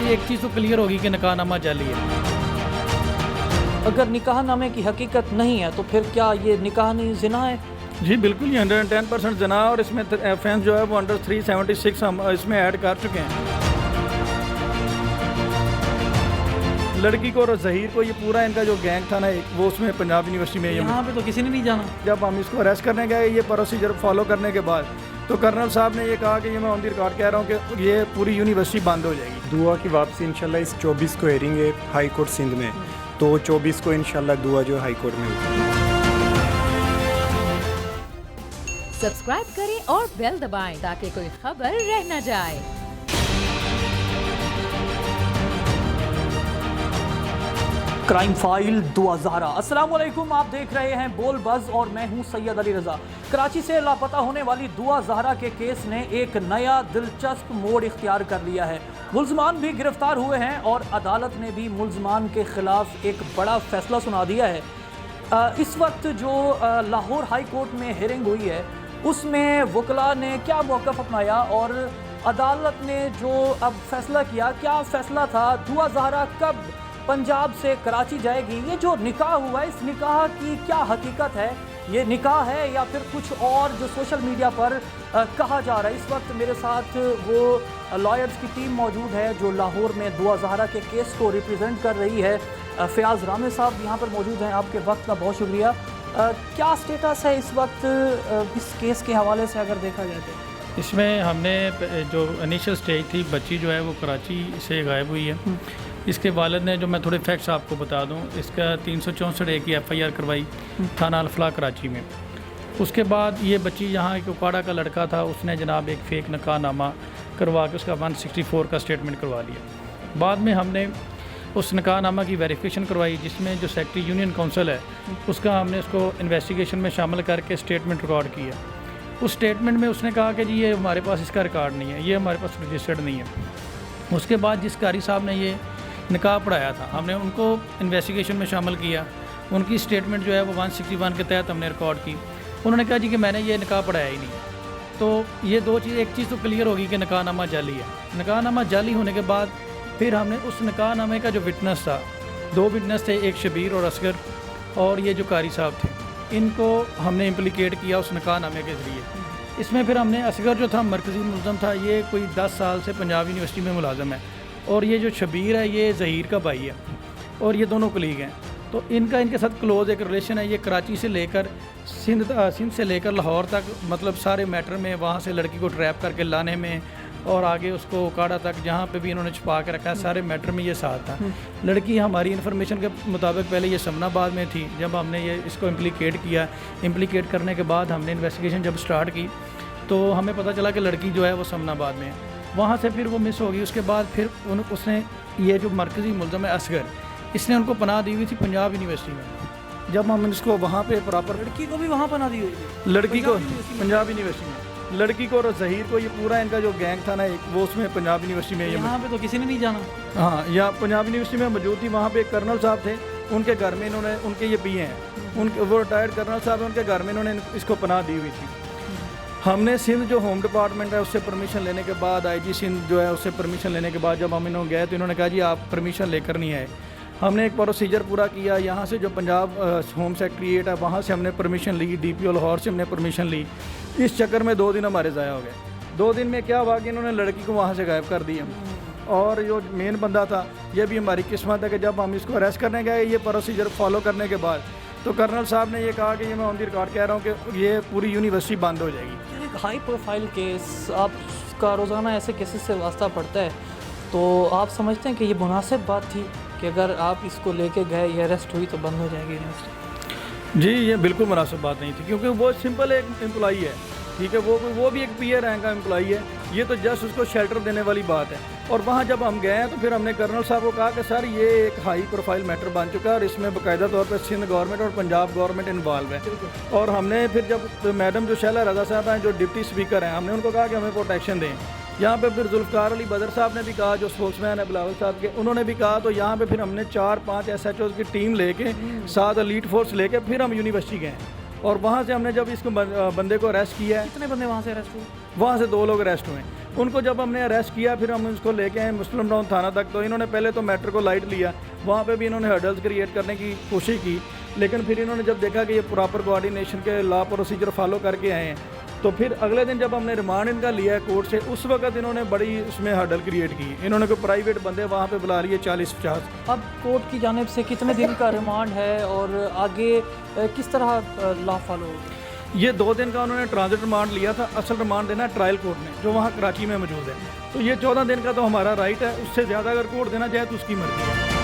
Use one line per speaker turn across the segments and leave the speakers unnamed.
एक चीज़ तो क्लियर होगी कि निकाहनामा जाली है।
अगर निकाहनामे की हकीकत नहीं है तो फिर क्या ये निकाह नहीं ज़िना है?
जी बिल्कुल, ये 110% जना, और इसमें ऑफेंस जो है वो अंडर 376 हम इसमें ऐड कर चुके हैं। लड़की को और जहीर को, ये पूरा इनका जो गैंग था ना वो उसमें पंजाब यूनिवर्सिटी में
यहाँ पे तो किसी ने नहीं जाना।
जब हम इसको अरेस्ट करने गए ये प्रोसीजर फॉलो करने के बाद तो कर्नल साहब ने ये कहा कि ये मैं ऑन दी रिकॉर्ड कह रहा हूँ कि ये पूरी यूनिवर्सिटी बंद हो जाएगी।
दुआ की वापसी इंशाल्लाह इस 24 को हेयरिंग है हाई कोर्ट सिंध में, तो 24 को इंशाल्लाह दुआ जो हाई कोर्ट में होगी।
सब्सक्राइब करें और बेल दबाएं ताकि कोई खबर रह न जाए।
क्राइम फाइल दुआ ज़हरा। अस्सलाम वालेकुम, आप देख रहे हैं बोल बज़ और मैं हूं सैयद अली रज़ा। कराची से लापता होने वाली दुआ ज़हरा के केस ने एक नया दिलचस्प मोड़ इख्तियार कर लिया है। मुल्ज़मान भी गिरफ्तार हुए हैं और अदालत ने भी मुल्ज़मान के ख़िलाफ़ एक बड़ा फ़ैसला सुना दिया है। इस वक्त जो लाहौर हाई कोर्ट में हियरिंग हुई है उसमें वकला ने क्या मौक़िफ़ अपनाया और अदालत ने जो अब फ़ैसला किया, क्या फ़ैसला था, दुआ ज़हरा कब पंजाब से कराची जाएगी, ये जो निकाह हुआ है इस निकाह की क्या हकीकत है, ये निकाह है या फिर कुछ और जो सोशल मीडिया पर कहा जा रहा है। इस वक्त मेरे साथ वो लॉयर्स की टीम मौजूद है जो लाहौर में दुआ ज़हरा के केस को रिप्रेजेंट कर रही है। फ़याज़ रामे साहब यहाँ पर मौजूद हैं, आपके वक्त का बहुत शुक्रिया। क्या स्टेटस है इस वक्त इस केस के हवाले से अगर देखा जाए तो?
इसमें हमने जो इनिशियल स्टेज थी, बच्ची जो है वो कराची से गायब हुई है। इसके वालिद ने, जो मैं थोड़े फैक्ट्स आपको बता दूं, इसका 364 की FIR करवाई थाना अल-फलाह कराची में। उसके बाद ये बच्ची यहाँ एक उकाड़ा का लड़का था, उसने जनाब एक फ़ेक निकाहनामा करवा के उसका 164 का स्टेटमेंट करवा लिया। बाद में हमने उस निकाहनामा की वेरिफिकेशन करवाई जिसमें जो सेक्रेटरी यूनियन काउंसिल है उसका हमने उसको इन्वेस्टिगेशन में शामिल करके स्टेटमेंट रिकॉर्ड किया। उस स्टेटमेंट में उसने कहा कि जी ये हमारे पास इसका रिकॉर्ड नहीं है, ये हमारे पास रजिस्टर्ड नहीं है। उसके बाद जिस कारी साहब ने ये निकाह पढ़ाया था हमने उनको इन्वेस्टिगेशन में शामिल किया। उनकी स्टेटमेंट जो है वो 161 के तहत हमने रिकॉर्ड की। उन्होंने कहा जी कि मैंने ये निकाह पढ़ाया ही नहीं। तो ये दो चीज़, एक चीज़ तो क्लियर होगी कि निकाहनामा जाली है। निकाहनामा जाली होने के बाद फिर हमने उस निकाहनामे का जो विटनेस था, 2 विटनेस थे, एक शबीर और असगर, और ये जो कारी साहब थे, इनको हमने इम्प्लिकेट किया उस निकाहनामे के ज़रिए। इसमें फिर हमने असगर जो था मरकज़ी मुलज़म था, ये कोई 10 साल से पंजाब यूनिवर्सिटी में मुलाज़म है, और ये जो शबीर है ये ज़हीर का भाई है और ये दोनों कलीग हैं। तो इनके साथ क्लोज़ एक रिलेशन है। ये कराची से लेकर सिंध से लेकर लाहौर तक, मतलब सारे मैटर में वहाँ से लड़की को ट्रैप करके लाने में और आगे उसको उकाड़ा तक जहाँ पे भी इन्होंने छुपा के रखा है, सारे मैटर में ये साथ था। लड़की हमारी इन्फॉर्मेशन के मुताबिक पहले ये समनाबाद में थी। जब हमने ये इसको इम्प्लिकेट किया, इम्प्लिकेट करने के बाद हमने इन्वेस्टिगेशन जब स्टार्ट की तो हमें पता चला कि लड़की जो है वो समनाबाद में है। वहाँ से फिर वो मिस हो गई। उसके बाद फिर उसने, ये जो मरकज़ी मुलज़म है असगर, इसने उनको पनाह दी हुई थी पंजाब यूनिवर्सिटी में। जब हम इसको वहाँ पे प्रॉपर,
लड़की को भी वहाँ पनाह दी हुई थी,
लड़की को पंजाब यूनिवर्सिटी में, लड़की को और जहीर को, ये पूरा इनका जो गैंग था ना वो उसमें पंजाब यूनिवर्सिटी में,
यहाँ पे तो किसी ने नहीं जाना।
हाँ, यहाँ पंजाब यूनिवर्सिटी में मौजूद थी। वहाँ पे एक कर्नल साहब थे, उनके घर में इन्होंने, उनके ये पिए हैं, उनके वो रिटायर्ड कर्नल साहब हैं, उनके घर में इन्होंने इसको पनाह दी हुई थी। हमने सिंध जो होम डिपार्टमेंट है उससे परमिशन लेने के बाद, IG सिंध जो है उससे परमिशन लेने के बाद जब हम इन्होंने गए तो इन्होंने कहा जी आप परमिशन लेकर नहीं आए। हमने एक प्रोसीजर पूरा किया। यहाँ से जो पंजाब होम सेक्रेटरीट है वहाँ से हमने परमिशन ली, DPO लाहौर से हमने परमिशन ली। इस चक्कर में 2 दिन हमारे ज़ाया हो गए। 2 दिन में क्या हुआ कि इन्होंने लड़की को वहाँ से गायब कर दिया। और जो मेन बंदा था, ये भी हमारी किस्मत है कि जब हम इसको अरेस्ट करने गए ये प्रोसीजर फॉलो करने के बाद तो कर्नल साहब ने ये कहा कि ये मैं ऑन दी रिकॉर्ड कह रहा हूँ कि ये पूरी यूनिवर्सिटी बंद हो जाएगी।
एक हाई प्रोफाइल केस, आपका रोज़ाना ऐसे केसेस से वास्ता पड़ता है, तो आप समझते हैं कि ये मुनासिब बात थी कि अगर आप इसको लेके गए, ये अरेस्ट हुई तो बंद हो जाएगी यूनिवर्सिटी?
जी ये बिल्कुल मुनासिब बात नहीं थी, क्योंकि वो सिंपल एक एम्प्लॉई है, ठीक है, वो भी एक PA रैंक का एम्प्लॉई है। ये तो जस्ट उसको शेल्टर देने वाली बात है। और वहाँ जब हम गए तो फिर हमने कर्नल साहब को कहा कि सर ये एक हाई प्रोफाइल मैटर बन चुका है और इसमें बाकायदा तौर पर सिंध गवर्नमेंट और पंजाब गवर्नमेंट इन्वॉल्व है। और हमने फिर जब मैडम जो शैला रज़ा साहब हैं जो डिप्टी स्पीकर हैं, हमने उनको कहा कि हमें प्रोटेक्शन दें। यहाँ पे फिर जुल्फ़कार अली बदर साहब ने भी कहा, जो स्पोक्समैन है बिलावल साहब के, उन्होंने भी कहा। तो यहाँ पे फिर हमने 4-5 SHOs की टीम लेके, 7 एलीट फोर्स लेके फिर हम यूनिवर्सिटी गए। और वहाँ से हमने जब इसको बंदे को अरेस्ट किया है,
कितने बंदे वहाँ से अरेस्ट हुए?
वहाँ से 2 लोग अरेस्ट हुए। उनको जब हमने अरेस्ट किया फिर हम उसको लेके आए मुस्लिम टाउन थाना तक। तो इन्होंने पहले तो मैटर को लाइट लिया, वहाँ पे भी इन्होंने हर्डल्स क्रिएट करने की कोशिश की, लेकिन फिर इन्होंने जब देखा कि ये प्रॉपर कोऑर्डिनेशन के लॉ प्रोसीजर फॉलो करके आए हैं, तो फिर अगले दिन जब हमने रिमांड इनका लिया है कोर्ट से, उस वक्त इन्होंने बड़ी उसमें हर्डल क्रिएट की। इन्होंने कोई प्राइवेट बंदे वहाँ पे बुला लिए 40-50।
अब कोर्ट की जानिब से कितने दिन का रिमांड है और आगे किस तरह लॉ फॉलो होगा?
ये 2 दिन का उन्होंने ट्रांजिट रिमांड लिया था, असल रिमांड देना है ट्रायल कोर्ट में जो वहाँ कराची में मौजूद है। तो ये 14 दिन का तो हमारा राइट है, उससे ज़्यादा अगर कोर्ट देना चाहे तो उसकी मर्जी है।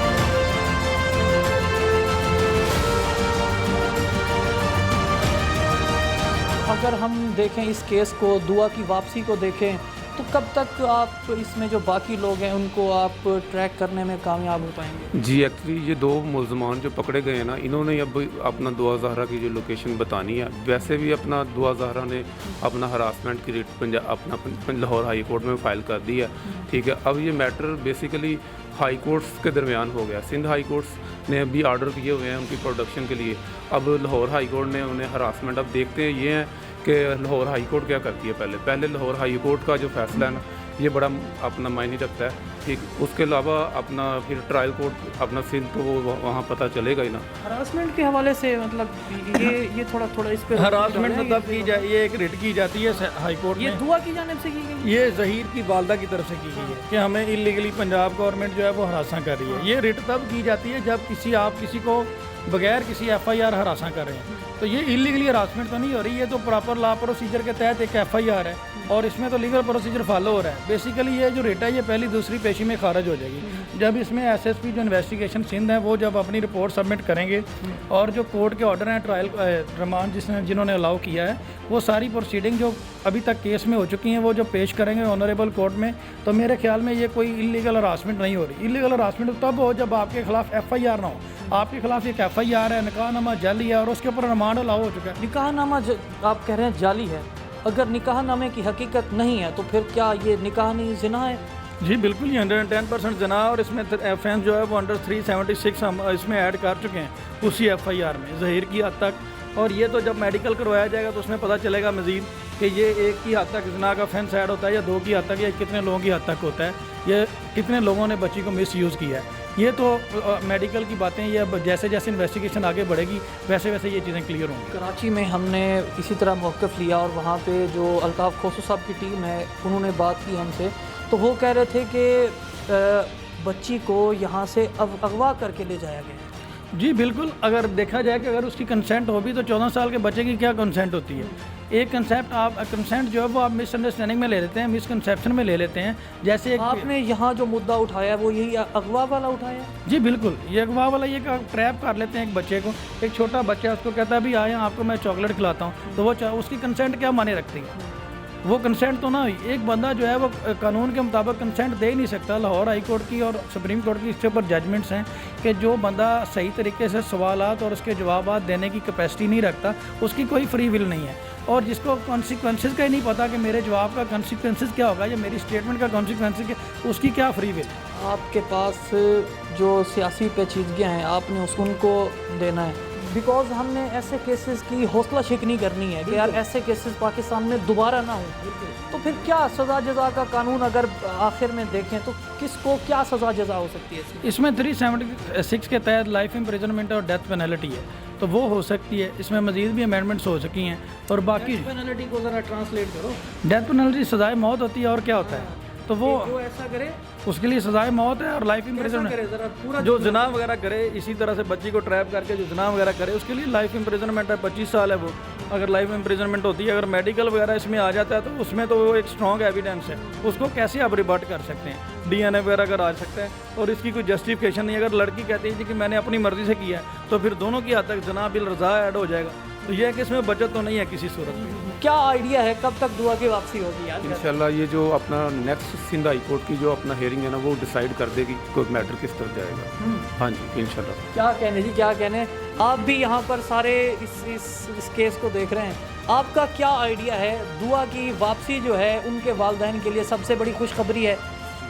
अगर हम देखें इस केस को, दुआ की वापसी को देखें, तो कब तक आप इसमें जो बाकी लोग हैं उनको आप ट्रैक करने में कामयाब हो पाएंगे?
जी एक्चुअली ये 2 मुलजमान जो पकड़े गए हैं ना, इन्होंने अब अपना दुआ ज़हरा की जो लोकेशन बतानी है। वैसे भी अपना दुआ ज़हरा ने अपना हरासमेंट की रिट अपना लाहौर हाई कोर्ट में फ़ाइल कर दी है, ठीक है। अब ये मैटर बेसिकली हाई कोर्ट्स के दरमियान हो गया। सिंध हाई कोर्ट्स ने भी आर्डर किए हुए हैं उनकी प्रोडक्शन के लिए। अब लाहौर हाई कोर्ट ने उन्हें हरासमेंट, अब देखते हैं ये हैं कि लाहौर हाई कोर्ट क्या करती है। पहले लाहौर हाई कोर्ट का जो फैसला है ना, ये बड़ा अपना मायने रखता है, ठीक। उसके अलावा अपना फिर ट्रायल कोर्ट अपना सिंध, तो वो वहाँ पता चलेगा ही ना।
हरासमेंट के हवाले से मतलब ये थोड़ा इस पे
हरासमेंट मतलब की जाए, ये एक रिट की जाती है हाई कोर्ट में।
ये दुआ की जानिब से की गई?
ये ज़हीर की वालदा की तरफ से की गई है कि हमें इलीगली पंजाब गवर्नमेंट जो है वो हरासा कर रही है। ये रिट तब की जाती है जब आप किसी को बगैर किसी FIR हरासा कर रहे हैं। तो ये इलीगली हरासमेंट तो नहीं हो रही, ये तो प्रॉपर लॉ प्रोसीजर के तहत एक FIR है और इसमें तो लीगल प्रोसीजर फॉलो हो रहा है। बेसिकली ये जो रिट है ये पहली दूसरी पेशी में खारिज हो जाएगी जब इसमें SSP जो इन्वेस्टिगेशन सिंध है वो जब अपनी रिपोर्ट सबमिट करेंगे और जो कोर्ट के ऑर्डर हैं ट्रायल रिमांड जिन्होंने अलाउ किया है, वो सारी प्रोसीडिंग जो अभी तक केस में हो चुकी हैं वो जो पेश करेंगे ऑनरेबल कोर्ट में। तो मेरे ख्याल में ये कोई इलीगल हरासमेंट नहीं हो रही। इलीगल हरासमेंट तब हो जब आपके खिलाफ FIR ना हो। आपके खिलाफ एक FIR है, निकाहनामा जाली है और उसके ऊपर रिमांड अलाउ हो चुका है।
निकाहनामा आप कह रहे हैं जाली है, अगर निकाहनामे की हकीकत नहीं है तो फिर क्या ये निकाह नहीं जिना है?
जी बिल्कुल, ये 110% जना, और इसमें ऑफेंस जो है वो अंडर 376 हम इसमें ऐड कर चुके हैं उसी FIR में ज़हीर की हद तक। और ये तो जब मेडिकल करवाया जाएगा तो उसमें पता चलेगा मज़ीद कि ये 1 की हद तक जना का ऑफेंस ऐड होता है या 2 की हद तक, या कितने लोगों की हद तक होता है, ये कितने लोगों ने बच्ची को मिस यूज़ किया है। ये तो मेडिकल की बातें, ये अब जैसे जैसे इन्वेस्टिगेशन आगे बढ़ेगी वैसे वैसे ये चीज़ें क्लियर होंगी।
कराची में हमने इसी तरह मौक़िफ़ लिया और वहाँ पे जो अल्ताफ़ खोसू साहब की टीम है उन्होंने बात की हमसे, तो वो कह रहे थे कि बच्ची को यहाँ से अगवा करके ले जाया गया।
जी बिल्कुल, अगर देखा जाए कि अगर उसकी कंसेंट हो भी तो 14 साल के बच्चे की क्या कंसेंट होती है। एक कंसेंट जो है वो आप मिसअंडरस्टैंडिंग में ले लेते हैं, मिसकंसेप्शन में ले लेते हैं। जैसे
आपने यहाँ जो मुद्दा उठाया वो यही अगवा वाला उठाया?
जी बिल्कुल, ये अगवा वाला, ये ट्रैप कर लेते हैं एक बच्चे को। एक छोटा बच्चा उसको कहता है भी आया आपको मैं चॉकलेट खिलाता हूँ, तो वो उसकी कंसेंट क्या माने रखती है? वो कंसेंट तो ना हुई। एक बंदा जो है वो कानून के मुताबिक कंसेंट दे ही नहीं सकता। लाहौर हाई कोर्ट की और सुप्रीम कोर्ट की इसके ऊपर जजमेंट्स हैं कि जो बंदा सही तरीके से सवालात और उसके जवाबात देने की कैपेसिटी नहीं रखता उसकी कोई फ्री विल नहीं है। और जिसको कॉन्सिक्वेंसेस का ही नहीं पता कि मेरे जवाब का कॉन्सिक्वेंसेस क्या होगा या मेरी स्टेटमेंट का कॉन्सिक्वेंसेस क्या, उसकी क्या फ्री विल?
आपके पास जो सियासी पेचीदगियाँ हैं आपने उनको देना है, बिकॉज हमने ऐसे केसेस की हौसला शिकनी करनी है कि यार ऐसे केसेस पाकिस्तान में दोबारा ना हो। तो फिर क्या सज़ा जज़ा का कानून अगर आखिर में देखें तो किसको क्या सज़ा जज़ा हो सकती है
इसमें 376 के तहत लाइफ इम्प्रिजनमेंट और डेथ पेनल्टी है, तो वो हो सकती है। इसमें मज़ीद भी अमेंडमेंट्स हो सकी हैं। और बाकी
पेनल्टी को ज़रा ट्रांसलेट करो।
डेथ पेनल्टी सज़ाए मौत होती है और क्या होता है, तो वो
जो ऐसा करे
उसके लिए सज़ाए मौत है और लाइफ इम्प्रिजनमेंट। जो जना वगैरह करे, इसी तरह से बच्ची को ट्रैप करके जो जना वगैरह करे उसके लिए लाइफ इम्प्रिजनमेंट है, 25 साल है वो। अगर लाइफ इम्प्रिजनमेंट होती है, अगर मेडिकल वगैरह इसमें आ जाता है तो उसमें तो वो एक स्ट्रॉन्ग एविडेंस है, उसको कैसे आप रिबर्ट कर सकते हैं? DNA वगैरह अगर आ सकता है और इसकी कोई जस्टिफिकेशन नहीं। अगर लड़की कहती है कि मैंने अपनी मर्ज़ी से किया है तो फिर दोनों की हद तक जना बिल रज़ा ऐड हो जाएगा। तो यह है कि इसमें बचत तो नहीं है किसी सूरत में।
क्या आइडिया है कब तक दुआ की वापसी होगी यार?
इंशाल्लाह ये जो अपना नेक्स्ट सिंध हाई कोर्ट की जो अपना हेयरिंग है ना वो डिसाइड कर देगी कोई मैटर किस तरफ जाएगा। हाँ जी इंशाल्लाह।
क्या कहने जी, क्या कहने। आप भी यहाँ पर सारे इस केस को देख रहे हैं, आपका क्या आइडिया है? दुआ की वापसी जो है उनके वालिदैन के लिए सबसे बड़ी खुशखबरी है।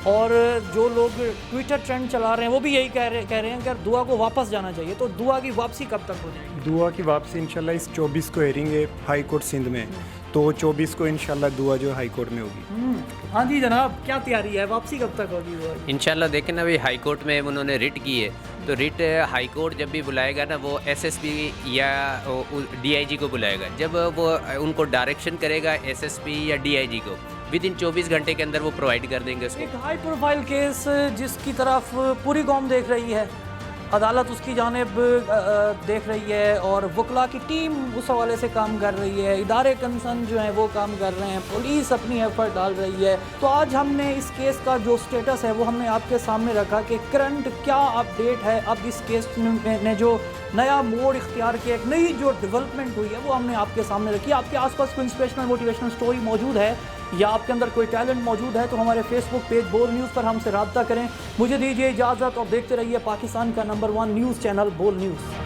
और जो लोग ट्विटर ट्रेंड चला रहे हैं वो भी यही कह रहे हैं कि यार दुआ को वापस जाना चाहिए। तो दुआ की वापसी कब तक हो जाएगी?
दुआ की वापसी इंशाल्लाह इस 24 को हेयरिंग है हाई कोर्ट सिंध में, तो 24 को इंशाल्लाह दुआ जो हाई कोर्ट में होगी।
हाँ जी जनाब, क्या तैयारी है, वापसी कब तक होगी दुआ की?
इंशाल्लाह देखें ना, अभी हाई कोर्ट में उन्होंने रिट की है, तो रिट हाई कोर्ट जब भी बुलाएगा ना वो एसएसपी या डीआईजी को बुलाएगा। जब वो उनको डायरेक्शन करेगा एसएसपी या डीआईजी को, विद इन 24 घंटे के अंदर वो प्रोवाइड कर देंगे उसको।
एक हाई प्रोफाइल केस जिसकी तरफ पूरी कौम देख रही है, अदालत उसकी जानिब देख रही है और वकला की टीम उस हवाले से काम कर रही है, इदारे कंसर्न जो हैं वो काम कर रहे हैं, पुलिस अपनी एफर्ट डाल रही है। तो आज हमने इस केस का जो स्टेटस है वो हमने आपके सामने रखा कि करंट क्या अपडेट है। अब इस केस ने जो नया मोड़ इख्तियार किया, एक नई जो डेवलपमेंट हुई है वो हमने आपके सामने रखी। आपके आसपास कोई इंस्पिरेशनल मोटिवेशनल स्टोरी मौजूद है या आपके अंदर कोई टैलेंट मौजूद है तो हमारे फेसबुक पेज बोल न्यूज़ पर हमसे रब्ता करें। मुझे दीजिए इजाज़त और देखते रहिए पाकिस्तान का नंबर 1 न्यूज़ चैनल बोल न्यूज़।